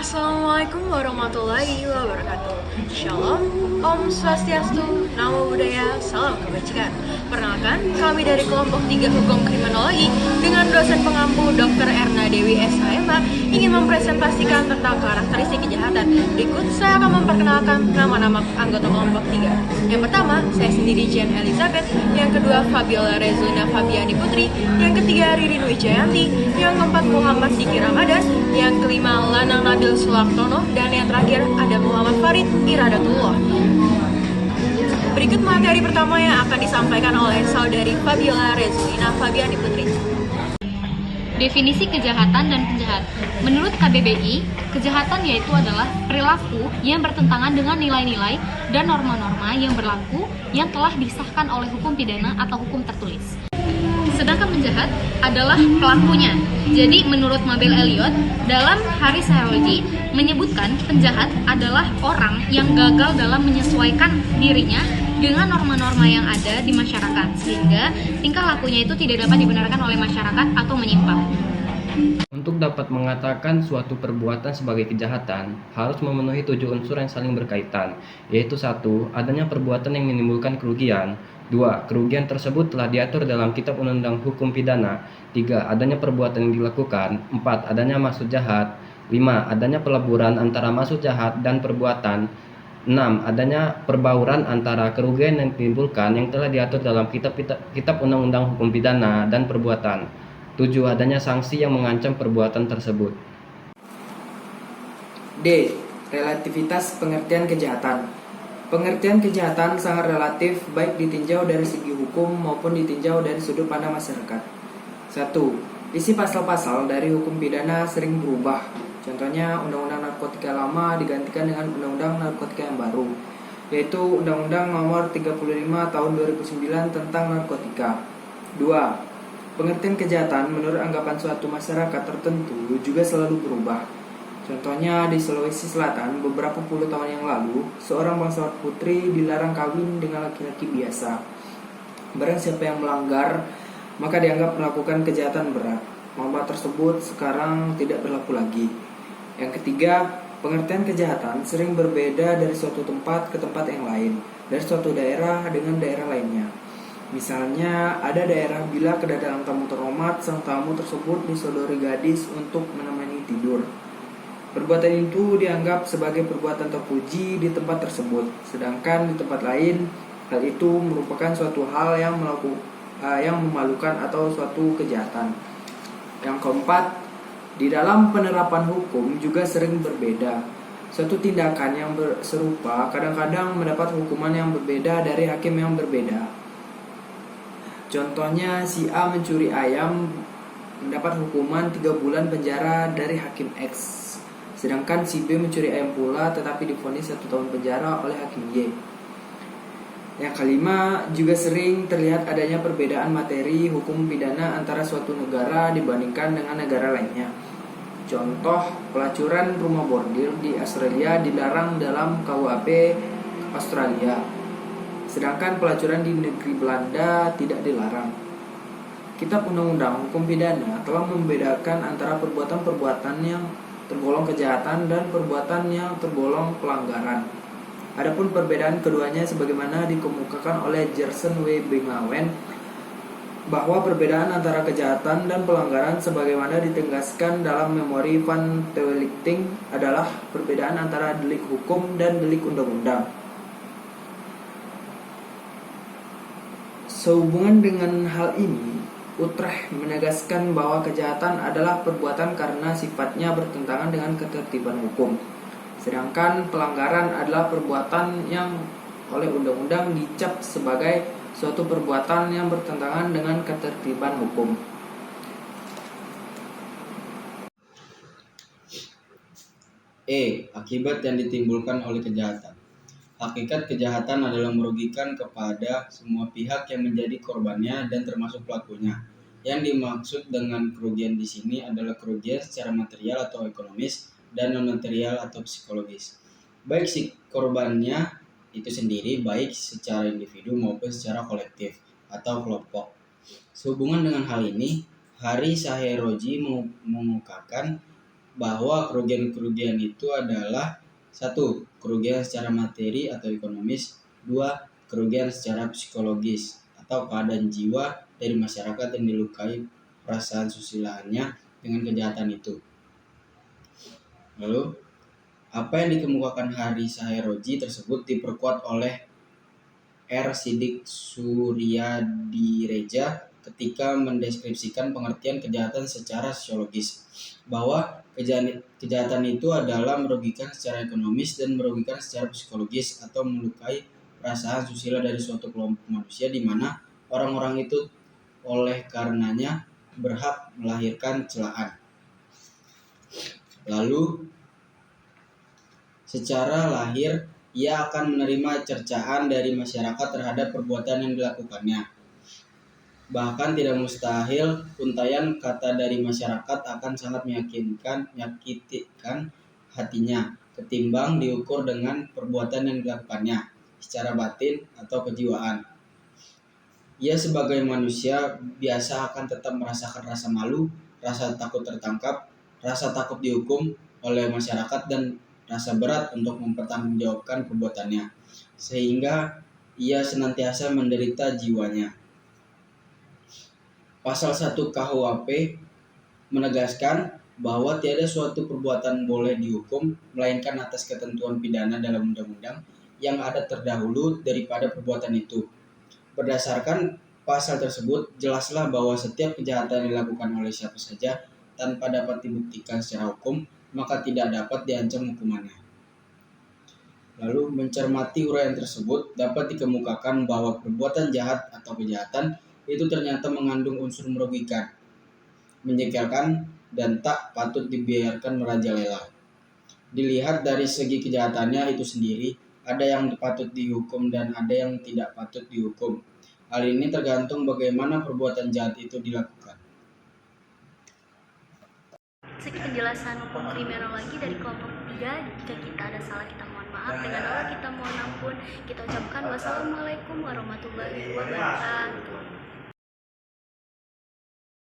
Assalamualaikum warahmatullahi wabarakatuh. Shalom, Om Swastiastu, Namo Buddhaya, Salam Kebajikan. Perkenalkan, kami dari kelompok 3 Hukum Kriminologi dengan dosen pengampu Dr. Erna Dewi SHMA ingin mempresentasikan tentang karakteristik kejahatan. Berikut saya akan memperkenalkan nama-nama anggota kelompok 3. Yang pertama, saya sendiri Jen Elizabeth. Yang kedua, Fabiola Rezulina Fabiani Putri. Yang ketiga, Ririn Wijayanti. Yang keempat, Muhammad Diki Ramadan. Yang kelima, Lanang Nabil Sulartono. Dan yang terakhir, ada Muhammad Farid Iradatullah. Berikut materi pertama yang akan disampaikan oleh saudari Fabiola Rezulina Fabiani Putri. Definisi kejahatan dan penjahat. Menurut KBBI, kejahatan yaitu adalah perilaku yang bertentangan dengan nilai-nilai dan norma-norma yang berlaku yang telah disahkan oleh hukum pidana atau hukum tertulis. Sedangkan penjahat adalah pelakunya. Jadi menurut Mabel Elliott, dalam Haris Heroji menyebutkan penjahat adalah orang yang gagal dalam menyesuaikan dirinya dengan norma-norma yang ada di masyarakat, sehingga tingkah lakunya itu tidak dapat dibenarkan oleh masyarakat atau menyimpang. Untuk dapat mengatakan suatu perbuatan sebagai kejahatan, harus memenuhi 7 unsur yang saling berkaitan, yaitu 1. Adanya perbuatan yang menimbulkan kerugian. 2. Kerugian tersebut telah diatur dalam Kitab Undang-Undang Hukum Pidana. 3. Adanya perbuatan yang dilakukan. 4. Adanya maksud jahat. 5. Adanya peleburan antara maksud jahat dan perbuatan. 6. Adanya perbauran antara kerugian yang ditimbulkan yang telah diatur dalam Kitab Undang-Undang Hukum Pidana dan perbuatan. 7. Adanya sanksi yang mengancam perbuatan tersebut. D. Relativitas pengertian kejahatan. Pengertian kejahatan sangat relatif baik ditinjau dari segi hukum maupun ditinjau dari sudut pandang masyarakat. 1. Isi pasal-pasal dari hukum pidana sering berubah. Contohnya, Undang-Undang Narkotika lama digantikan dengan Undang-Undang Narkotika yang baru, yaitu Undang-Undang Nomor 35 Tahun 2009 tentang narkotika. 2. Pengertian kejahatan menurut anggapan suatu masyarakat tertentu juga selalu berubah. Contohnya, di Sulawesi Selatan beberapa puluh tahun yang lalu, seorang bangsawan putri dilarang kawin dengan laki-laki biasa. Barang siapa yang melanggar, maka dianggap melakukan kejahatan berat. Norma tersebut sekarang tidak berlaku lagi. Yang ketiga, pengertian kejahatan sering berbeda dari suatu tempat ke tempat yang lain, dari suatu daerah dengan daerah lainnya. Misalnya, ada daerah bila kedatangan tamu terhormat, sang tamu tersebut disodori gadis untuk menemani tidur. Perbuatan itu dianggap sebagai perbuatan terpuji di tempat tersebut, sedangkan di tempat lain, hal itu merupakan suatu hal yang memalukan atau suatu kejahatan. Yang keempat, di dalam penerapan hukum juga sering berbeda. Suatu tindakan yang serupa kadang-kadang mendapat hukuman yang berbeda dari hakim yang berbeda. Contohnya, si A mencuri ayam mendapat hukuman 3 bulan penjara dari hakim X. Sedangkan si B mencuri ayam pula tetapi divonis 1 tahun penjara oleh hakim Y. Yang kelima, juga sering terlihat adanya perbedaan materi hukum pidana antara suatu negara dibandingkan dengan negara lainnya. Contoh, pelacuran rumah bordil di Australia dilarang dalam KUHP Australia, sedangkan pelacuran di negeri Belanda tidak dilarang. Kitab Undang-Undang Hukum Pidana telah membedakan antara perbuatan-perbuatan yang tergolong kejahatan dan perbuatan yang tergolong pelanggaran. Adapun perbedaan keduanya sebagaimana dikemukakan oleh Gerson W. Bengawan, bahwa perbedaan antara kejahatan dan pelanggaran sebagaimana ditegaskan dalam memori Van Twellichting adalah perbedaan antara delik hukum dan delik undang-undang. Sehubungan dengan hal ini, Utrecht menegaskan bahwa kejahatan adalah perbuatan karena sifatnya bertentangan dengan ketertiban hukum. Sedangkan pelanggaran adalah perbuatan yang oleh undang-undang dicap sebagai suatu perbuatan yang bertentangan dengan ketertiban hukum. Akibat yang ditimbulkan oleh kejahatan. Hakikat kejahatan adalah merugikan kepada semua pihak yang menjadi korbannya dan termasuk pelakunya. Yang dimaksud dengan kerugian di sini adalah kerugian secara material atau ekonomis dan non-material atau psikologis. Baik si korbannya itu sendiri, baik secara individu maupun secara kolektif atau kelompok. Sehubungan dengan hal ini, Hari Saheroji mengemukakan bahwa kerugian-kerugian itu adalah: satu, kerugian secara materi atau ekonomis; dua, kerugian secara psikologis atau keadaan jiwa dari masyarakat yang dilukai perasaan susilaannya dengan kejahatan itu. Lalu, apa yang dikemukakan Haris Saheroji tersebut diperkuat oleh R. Sidik Suryadireja ketika mendeskripsikan pengertian kejahatan secara sosiologis, bahwa kejahatan itu adalah merugikan secara ekonomis dan merugikan secara psikologis atau melukai perasaan susila dari suatu kelompok manusia di mana orang-orang itu oleh karenanya berhak melahirkan celaan. Lalu, secara lahir ia akan menerima cercaan dari masyarakat terhadap perbuatan yang dilakukannya. Bahkan tidak mustahil untayan kata dari masyarakat akan sangat menyakitkan hatinya ketimbang diukur dengan perbuatan yang dilakukannya secara batin atau kejiwaan. Ia sebagai manusia biasa akan tetap merasakan rasa malu, rasa takut tertangkap, rasa takut dihukum oleh masyarakat, dan rasa berat untuk mempertanggungjawabkan perbuatannya, sehingga ia senantiasa menderita jiwanya. Pasal 1 KUHP menegaskan bahwa tiada suatu perbuatan boleh dihukum melainkan atas ketentuan pidana dalam undang-undang yang ada terdahulu daripada perbuatan itu. Berdasarkan pasal tersebut, jelaslah bahwa setiap kejahatan yang dilakukan oleh siapa saja tanpa dapat dibuktikan secara hukum, maka tidak dapat diancam hukumannya. Lalu, mencermati uraian tersebut, dapat dikemukakan bahwa perbuatan jahat atau kejahatan itu ternyata mengandung unsur merugikan, menjengkelkan, dan tak patut dibiarkan merajalela. Dilihat dari segi kejahatannya itu sendiri, ada yang patut dihukum dan ada yang tidak patut dihukum. Hal ini tergantung bagaimana perbuatan jahat itu dilakukan. Sekian penjelasan hukum kriminologi dari kelompok 3. Jika kita ada salah, kita mohon maaf. Dengan Allah kita mohon ampun. Kita ucapkan wassalamualaikum warahmatullahi wabarakatuh.